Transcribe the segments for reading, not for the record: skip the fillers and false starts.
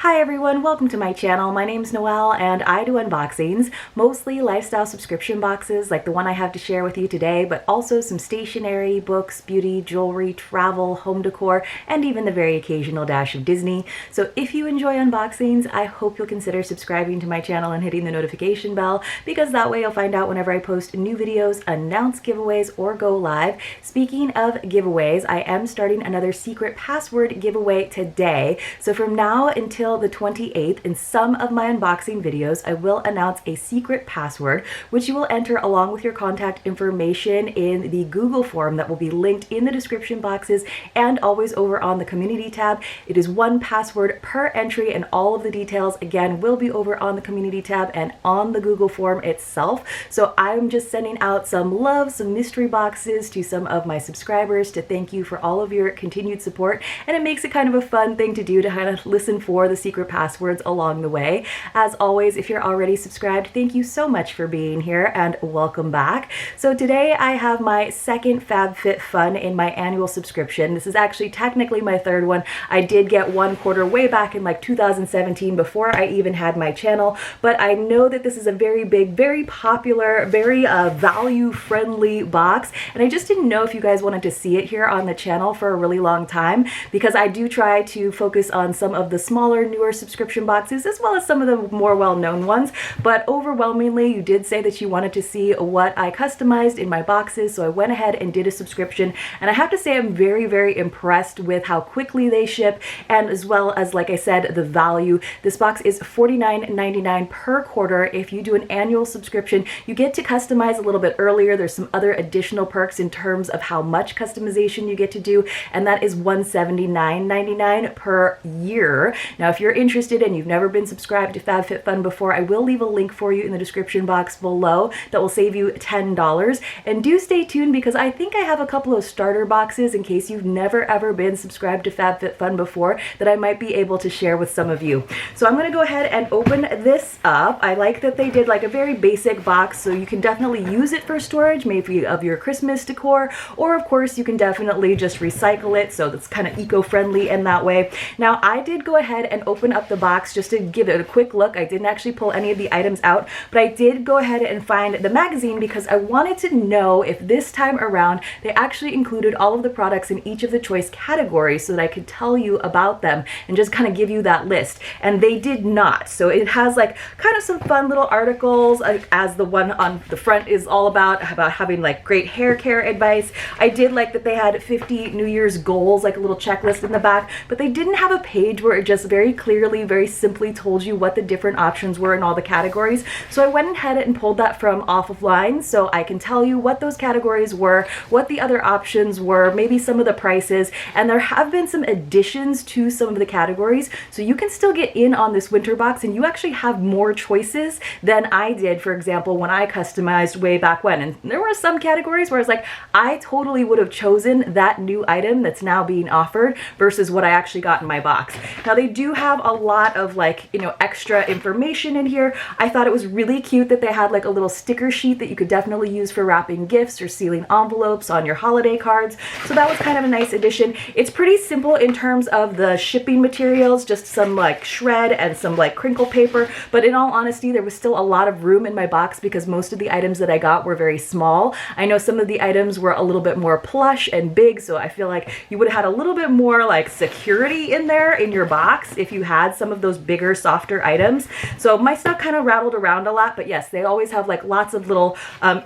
Hi everyone, welcome to my channel. My name's Noelle and I do unboxings, mostly lifestyle subscription boxes like the one I have to share with you today, but also some stationery, books, beauty, jewelry, travel, home decor, and even the very occasional dash of Disney. So if you enjoy unboxings, I hope you'll consider subscribing to my channel and hitting the notification bell, because that way you'll find out whenever I post new videos, announce giveaways, or go live. Speaking of giveaways, I am starting another secret password giveaway today. So from now until the 28th, in some of my unboxing videos, I will announce a secret password, which you will enter along with your contact information in the Google form that will be linked in the description boxes and always over on the community tab. It is one password per entry, and all of the details again will be over on the community tab and on the Google form itself. So I'm just sending out some love, some mystery boxes to some of my subscribers to thank you for all of your continued support, and it makes it kind of a fun thing to do to kind of listen for the secret passwords along the way. As always, if you're already subscribed, thank you so much for being here and welcome back. So today I have my second FabFitFun in my annual subscription. This is actually technically my third one. I did get one quarter way back in like 2017 before I even had my channel, but I know that this is a very big, very popular, very value-friendly box, and I just didn't know if you guys wanted to see it here on the channel for a really long time, because I do try to focus on some of the smaller, newer subscription boxes as well as some of the more well-known ones, but overwhelmingly you did say that you wanted to see what I customized in my boxes, so I went ahead and did a subscription, and I have to say I'm very, very impressed with how quickly they ship, and as well as, like I said, the value. This box is $49.99 per quarter. If you do an annual subscription, you get to customize a little bit earlier. There's some other additional perks in terms of how much customization you get to do, and that is $179.99 per year. Now, if you're interested and you've never been subscribed to FabFitFun before, I will leave a link for you in the description box below that will save you $10. And do stay tuned, because I think I have a couple of starter boxes in case you've never ever been subscribed to FabFitFun before that I might be able to share with some of you. So I'm going to go ahead and open this up. I like that they did like a very basic box, so you can definitely use it for storage, maybe of your Christmas decor, or of course you can definitely just recycle it, so that's kind of eco-friendly in that way. Now, I did go ahead and open up the box just to give it a quick look. I didn't actually pull any of the items out, but I did go ahead and find the magazine because I wanted to know if this time around they actually included all of the products in each of the choice categories so that I could tell you about them and just kind of give you that list. And they did not. So it has like kind of some fun little articles, as the one on the front is all about having like great hair care advice. I did like that they had 50 New Year's goals, like a little checklist in the back, but they didn't have a page where it just very clearly, very simply told you what the different options were in all the categories. So I went ahead and pulled that from offline so I can tell you what those categories were, what the other options were, maybe some of the prices, and there have been some additions to some of the categories, so you can still get in on this winter box and you actually have more choices than I did, for example, when I customized way back when. And there were some categories where I was like, I totally would have chosen that new item that's now being offered versus what I actually got in my box. Now, they do have a lot of like, you know, extra information in here. I thought it was really cute that they had like a little sticker sheet that you could definitely use for wrapping gifts or sealing envelopes on your holiday cards. So that was kind of a nice addition. It's pretty simple in terms of the shipping materials, just some like shred and some like crinkle paper. But in all honesty, there was still a lot of room in my box because most of the items that I got were very small. I know some of the items were a little bit more plush and big, so I feel like you would have had a little bit more like security in there in your box if you had some of those bigger, softer items. So my stuff kind of rattled around a lot, but yes, they always have like lots of little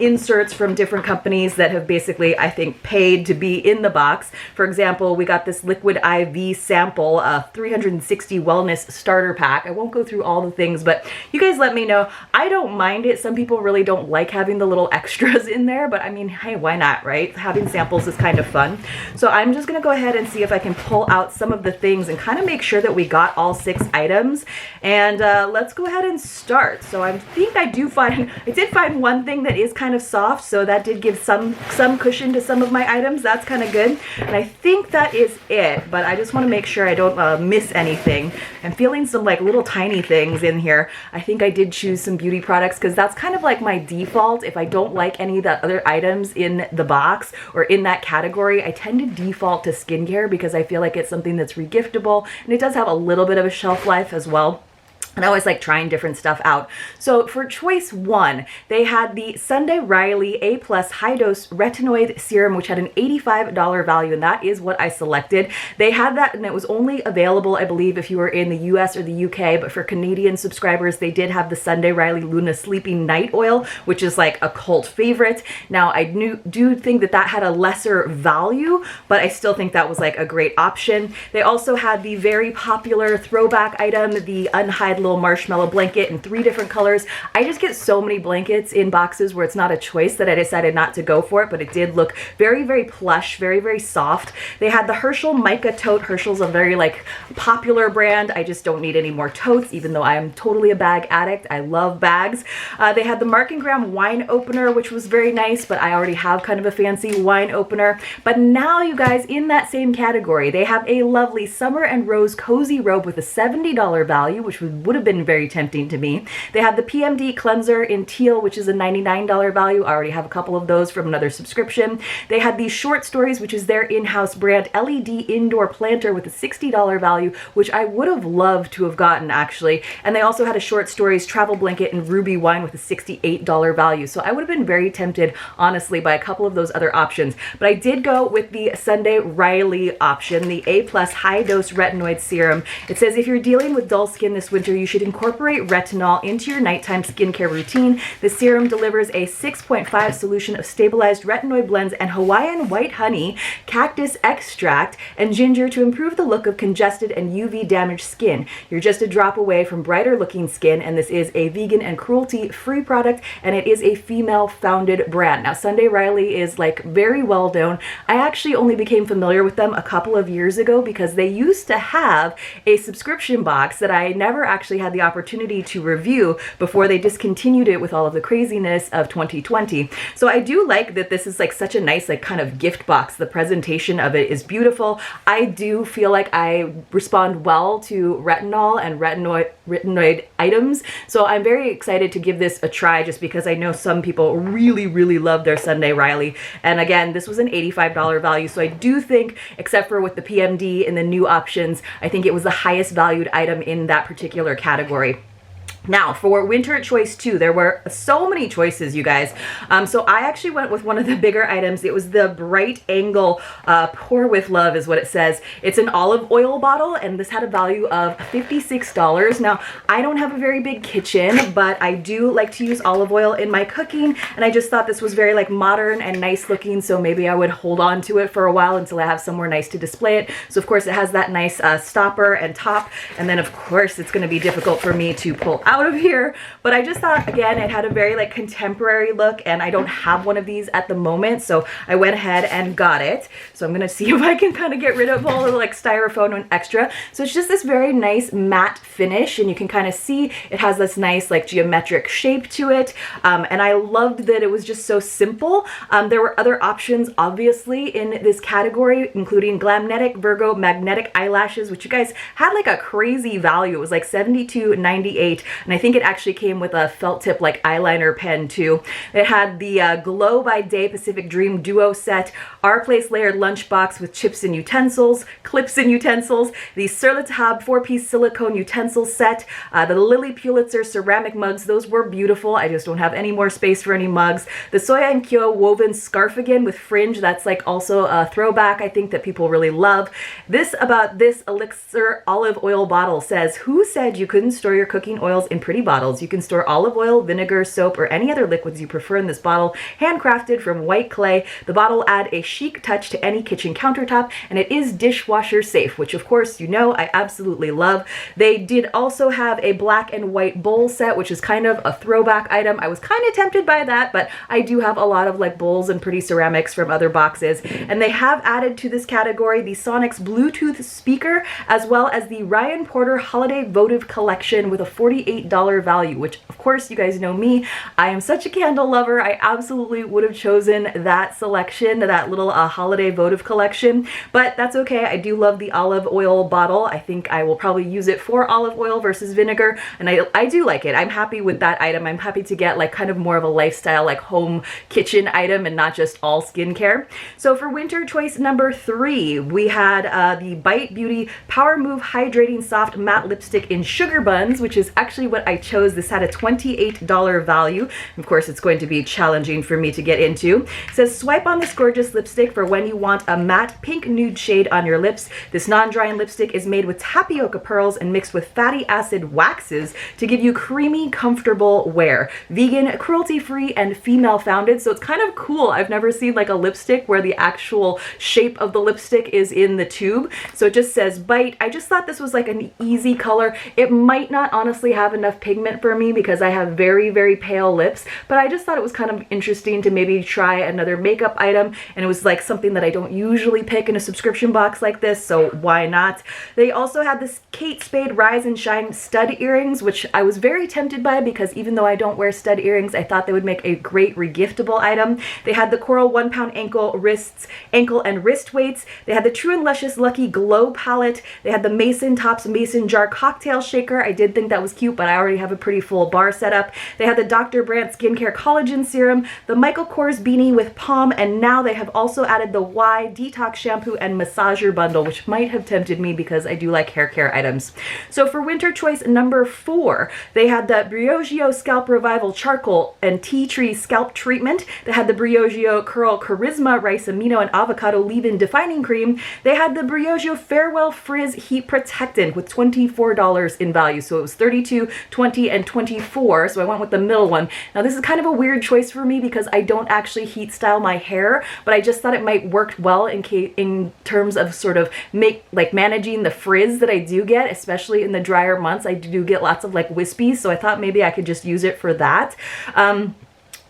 inserts from different companies that have basically, I think, paid to be in the box. For example, we got this liquid IV sample 360 wellness starter pack. I won't go through all the things, but you guys let me know. I don't mind it. Some people really don't like having the little extras in there, but I mean, hey, why not, right? Having samples is kind of fun. So I'm just gonna go ahead and see if I can pull out some of the things and kind of make sure that we got all 6 items. And let's go ahead and start. So I think I did find one thing that is kind of soft, so that did give some cushion to some of my items. That's kind of good. And I think that is it, but I just want to make sure I don't miss anything. I'm feeling some like little tiny things in here. I think I did choose some beauty products because that's kind of like my default. If I don't like any of the other items in the box or in that category, I tend to default to skincare because I feel like it's something that's regiftable, and it does have a little little bit of a shelf life as well. And I always like trying different stuff out. So for choice 1, they had the Sunday Riley A+ High Dose Retinoid Serum, which had an $85 value, and that is what I selected. They had that, and it was only available, I believe, if you were in the US or the UK, but for Canadian subscribers, they did have the Sunday Riley Luna Sleeping Night Oil, which is like a cult favorite. Now, I do think that that had a lesser value, but I still think that was like a great option. They also had the very popular throwback item, the Unhide little marshmallow blanket in 3 different colors. I just get so many blankets in boxes where it's not a choice that I decided not to go for it, but it did look very, very plush, very, very soft. They had the Herschel Mica Tote. Herschel's a very like popular brand. I just don't need any more totes, even though I am totally a bag addict. I love bags. They had the Mark & Graham wine opener, which was very nice, but I already have kind of a fancy wine opener. But now, you guys, in that same category, they have a lovely Summer and Rose Cozy Robe with a $70 value, which would have been very tempting to me. They have the PMD cleanser in teal, which is a $99 value. I already have a couple of those from another subscription. They had these Short Stories, which is their in-house brand LED indoor planter with a $60 value, which I would have loved to have gotten actually. And they also had a Short Stories travel blanket in ruby wine with a $68 value. So I would have been very tempted, honestly, by a couple of those other options. But I did go with the Sunday Riley option, the A+ High Dose Retinoid Serum. It says if you're dealing with dull skin this winter, you should incorporate retinol into your nighttime skincare routine. The serum delivers a 6.5 solution of stabilized retinoid blends and Hawaiian white honey, cactus extract, and ginger to improve the look of congested and UV damaged skin. You're just a drop away from brighter looking skin, and this is a vegan and cruelty-free product, and it is a female-founded brand. Now, Sunday Riley is like very well known. I actually only became familiar with them a couple of years ago because they used to have a subscription box that I never actually had the opportunity to review before they discontinued it with all of the craziness of 2020. So I do like that this is like such a nice like kind of gift box. The presentation of it is beautiful. I do feel like I respond well to retinol and retinoid items. So I'm very excited to give this a try just because I know some people really, really love their Sunday Riley. And again, this was an $85 value. So I do think, except for with the PMD and the new options, I think it was the highest valued item in that particular category. Now, for winter choice 2, there were so many choices, you guys. So I actually went with one of the bigger items. It was the Bright Angle Pour With Love is what it says. It's an olive oil bottle, and this had a value of $56. Now, I don't have a very big kitchen, but I do like to use olive oil in my cooking, and I just thought this was very like modern and nice looking, so maybe I would hold on to it for a while until I have somewhere nice to display it. So of course it has that nice stopper and top, and then of course it's going to be difficult for me to pull out of here, but I just thought again it had a very like contemporary look, and I don't have one of these at the moment, so I went ahead and got it. So I'm gonna see if I can kind of get rid of all the like styrofoam and extra. So it's just this very nice matte finish, and you can kind of see it has this nice like geometric shape to it, and I loved that it was just so simple. There were other options obviously in this category, including Glamnetic Virgo magnetic eyelashes, which you guys had like a crazy value. It was like $72.98, and I think it actually came with a felt tip like eyeliner pen too. It had the Glow by Day Pacific Dream Duo set, Our Place layered lunchbox with clips and utensils, the Sur La Table 4-piece silicone utensil set, the Lily Pulitzer ceramic mugs. Those were beautiful. I just don't have any more space for any mugs. The Soya and Kyo woven scarf again with fringe. That's like also a throwback I think that people really love. This about this Elixir olive oil bottle says, who said you couldn't store your cooking oils in pretty bottles? You can store olive oil, vinegar, soap, or any other liquids you prefer in this bottle, handcrafted from white clay. The bottle will add a chic touch to any kitchen countertop, and it is dishwasher safe, which of course you know I absolutely love. They did also have a black and white bowl set, which is kind of a throwback item. I was kind of tempted by that, but I do have a lot of like bowls and pretty ceramics from other boxes. And they have added to this category the Sonics Bluetooth speaker, as well as the Ryan Porter Holiday Votive Collection with a $48 $28 value, which of course you guys know me, I am such a candle lover. I absolutely would have chosen that selection, that little holiday votive collection, but that's okay. I do love the olive oil bottle. I think I will probably use it for olive oil versus vinegar, and I do like it. I'm happy with that item. I'm happy to get like kind of more of a lifestyle, like home kitchen item and not just all skincare. So for winter choice number 3, we had the Bite Beauty Power Move Hydrating Soft Matte Lipstick in Sugar Buns, which is actually what I chose. This had a $28 value. Of course, it's going to be challenging for me to get into. It says, swipe on this gorgeous lipstick for when you want a matte pink nude shade on your lips. This non-drying lipstick is made with tapioca pearls and mixed with fatty acid waxes to give you creamy, comfortable wear. Vegan, cruelty-free, and female-founded. So it's kind of cool. I've never seen like a lipstick where the actual shape of the lipstick is in the tube. So it just says Bite. I just thought this was like an easy color. It might not honestly have enough pigment for me because I have very, very pale lips, but I just thought it was kind of interesting to maybe try another makeup item, and it was like something that I don't usually pick in a subscription box like this, so why not? They also had this Kate Spade Rise and Shine stud earrings, which I was very tempted by because even though I don't wear stud earrings, I thought they would make a great regiftable item. They had the Coral 1 pound ankle and wrist weights. They had the True and Luscious Lucky Glow palette. They had the Mason Tops Mason Jar cocktail shaker. I did think that was cute, but I already have a pretty full bar setup. They had the Dr. Brandt Skincare Collagen Serum, the Michael Kors Beanie with Palm, and now they have also added the Y Detox Shampoo and Massager Bundle, which might have tempted me because I do like hair care items. So for winter choice number 4, they had the Briogeo Scalp Revival Charcoal and Tea Tree Scalp Treatment. They had the Briogeo Curl Charisma Rice Amino and Avocado Leave-In Defining Cream. They had the Briogeo Farewell Frizz Heat Protectant with $24 in value. So it was $32, $20, and $24. So I went with the middle one. Now this is kind of a weird choice for me because I don't actually heat style my hair, but I just thought it might work well in terms of sort of managing the frizz that I do get, especially in the drier months. I do get lots of like wispies, so I thought maybe I could just use it for that.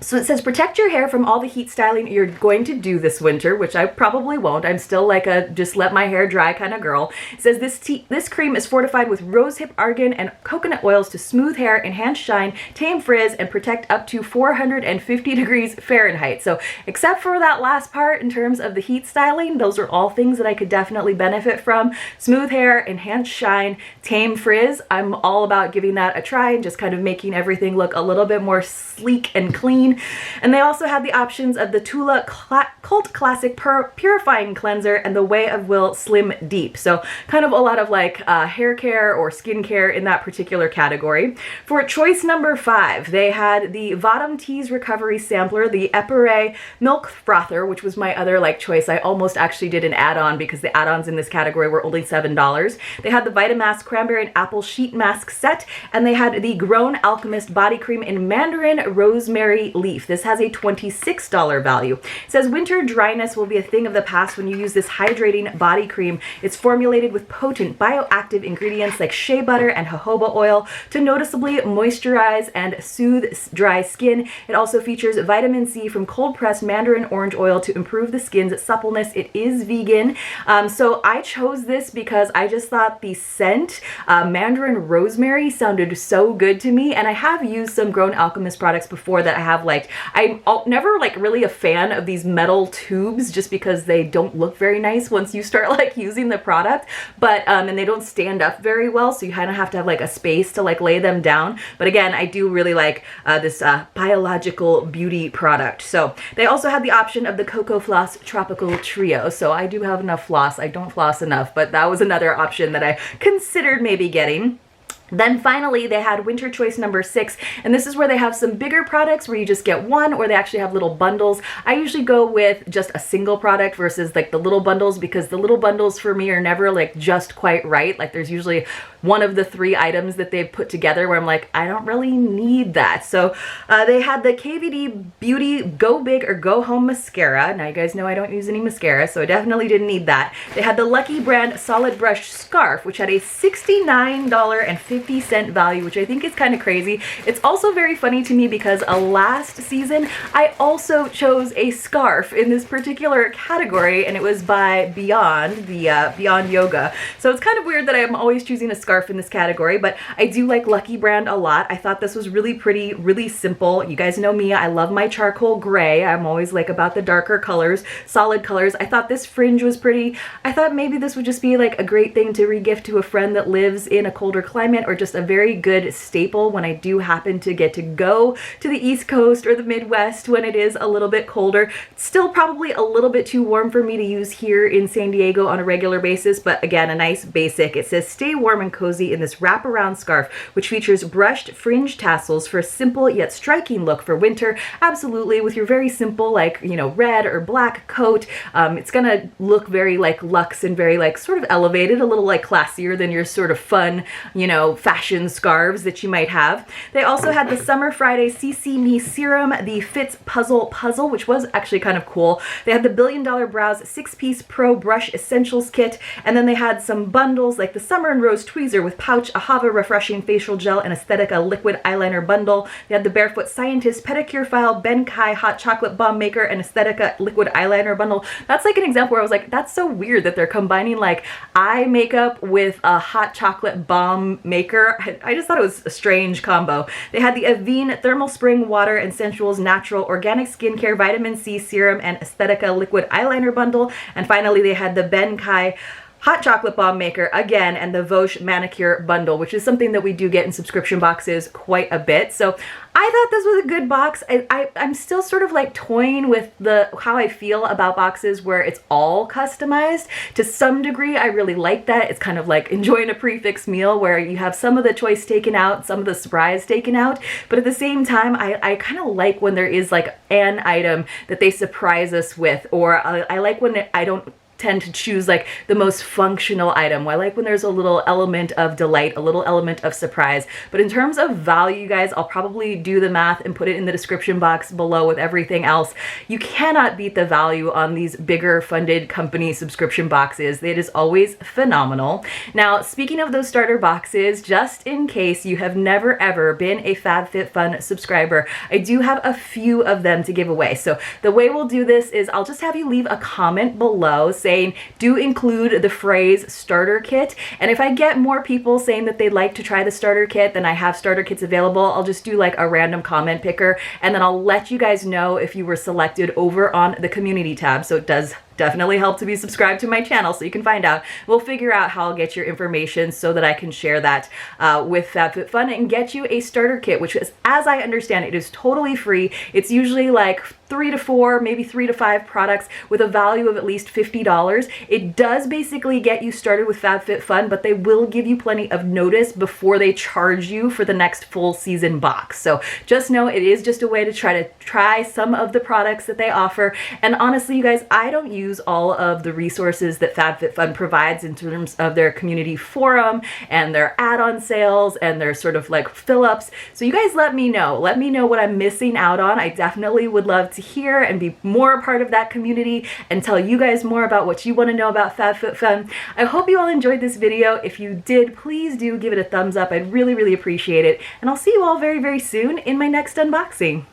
So it says, protect your hair from all the heat styling you're going to do this winter, which I probably won't. I'm still like a just let my hair dry kind of girl. It says this cream is fortified with rosehip argan and coconut oils to smooth hair, enhance shine, tame frizz, and protect up to 450 degrees Fahrenheit. So except for that last part in terms of the heat styling, those are all things that I could definitely benefit from. Smooth hair, enhance shine, tame frizz. I'm all about giving that a try and just kind of making everything look a little bit more sleek and clean. And they also had the options of the Tula Cult Classic Purifying Cleanser and the Way of Will Slim Deep. So kind of a lot of like hair care or skincare in that particular category. For choice number 5, they had the Vahdam Teas Recovery Sampler, the Epure Milk Frother, which was my other like choice. I almost actually did an add-on because the add-ons in this category were only $7. They had the Vitamask Cranberry and Apple Sheet Mask Set, and they had the Grown Alchemist Body Cream in Mandarin Rosemary Leaf. This has a $26 value. It says winter dryness will be a thing of the past when you use this hydrating body cream. It's formulated with potent bioactive ingredients like shea butter and jojoba oil to noticeably moisturize and soothe dry skin. It also features vitamin C from cold pressed mandarin orange oil to improve the skin's suppleness. It is vegan. So I chose this because I just thought the scent mandarin rosemary sounded so good to me, and I have used some Grown Alchemist products before that I have liked. I'm never like really a fan of these metal tubes just because they don't look very nice once you start like using the product, but and they don't stand up very well, so you kind of have to have like a space to like lay them down. But again, I do really like this biological beauty product. So they also had the option of the Cocoa Floss Tropical Trio. So I do have enough floss. I don't floss enough, but that was another option that I considered maybe getting. Then finally, they had winter choice number 6, and this is where they have some bigger products where you just get one, or they actually have little bundles. I usually go with just a single product versus like the little bundles, because the little bundles for me are never like just quite right. Like there's usually one of the 3 items that they've put together where I'm like, I don't really need that. So they had the KVD Beauty Go Big or Go Home Mascara. Now you guys know I don't use any mascara, so I definitely didn't need that. They had the Lucky Brand Solid Brush Scarf, which had a $69.50 50-cent value, which I think is kind of crazy. It's also very funny to me because last season I also chose a scarf in this particular category, and it was by Beyond, the Beyond Yoga. So it's kind of weird that I'm always choosing a scarf in this category, but I do like Lucky Brand a lot. I thought this was really pretty, really simple. You guys know me, I love my charcoal gray. I'm always like about the darker colors, solid colors. I thought this fringe was pretty. I thought maybe this would just be like a great thing to regift to a friend that lives in a colder climate, or just a very good staple when I do happen to get to go to the East Coast or the Midwest when it is a little bit colder. It's still probably a little bit too warm for me to use here in San Diego on a regular basis, but again, a nice basic. It says stay warm and cozy in this wraparound scarf, which features brushed fringe tassels for a simple yet striking look for winter. Absolutely, with your very simple, like, you know, red or black coat, it's gonna look very like luxe and very like sort of elevated, a little like classier than your sort of fun, you know, fashion scarves that you might have. They also had the Summer Friday CC Me Serum, the Fits Puzzle, which was actually kind of cool. They had the Billion Dollar Brows 6-piece Pro Brush Essentials Kit, and then they had some bundles like the Summer and Rose Tweezer with pouch, Ahava Refreshing Facial Gel, and Aesthetica Liquid Eyeliner Bundle. They had the Barefoot Scientist Pedicure File, Ben Kai Hot Chocolate Bomb Maker, and Aesthetica Liquid Eyeliner Bundle. That's like an example where I was like, that's so weird that they're combining like eye makeup with a hot chocolate bomb maker. I just thought it was a strange combo. They had the Avene Thermal Spring Water and Sensuals Natural Organic Skincare Vitamin C Serum and Aesthetica Liquid Eyeliner Bundle. And finally, they had the Ben Kai Hot Chocolate Bomb Maker again, and the Vosh Manicure Bundle, which is something that we do get in subscription boxes quite a bit. So I thought this was a good box. I'm still sort of like toying with how I feel about boxes where it's all customized. To some degree, I really like that. It's kind of like enjoying a prefix meal where you have some of the choice taken out, some of the surprise taken out. But at the same time, I kind of like when there is like an item that they surprise us with, or I like when I don't tend to choose like the most functional item. I like when there's a little element of delight, a little element of surprise. But in terms of value, guys, I'll probably do the math and put it in the description box below with everything else. You cannot beat the value on these bigger funded company subscription boxes. It is always phenomenal. Now, speaking of those starter boxes, just in case you have never ever been a FabFitFun subscriber, I do have a few of them to give away. So the way we'll do this is I'll just have you leave a comment below saying do include the phrase starter kit, and if I get more people saying that they'd like to try the starter kit, then I have starter kits available. I'll just do like a random comment picker, and then I'll let you guys know if you were selected over on the community tab. So it does definitely help to be subscribed to my channel so you can find out. We'll figure out how I'll get your information so that I can share that with FabFitFun and get you a starter kit, which is, as I understand it, is totally free. It's usually like 3 to 4, maybe 3 to 5 products with a value of at least $50. It does basically get you started with FabFitFun, but they will give you plenty of notice before they charge you for the next full season box. So just know it is just a way to try some of the products that they offer. And honestly, you guys, I don't use all of the resources that FabFitFun provides in terms of their community forum and their add-on sales and their sort of like fill-ups. So you guys let me know. Let me know what I'm missing out on. I definitely would love to hear and be more a part of that community and tell you guys more about what you want to know about FabFitFun. I hope you all enjoyed this video. If you did, please do give it a thumbs up. I'd really, really appreciate it. And I'll see you all very, very soon in my next unboxing.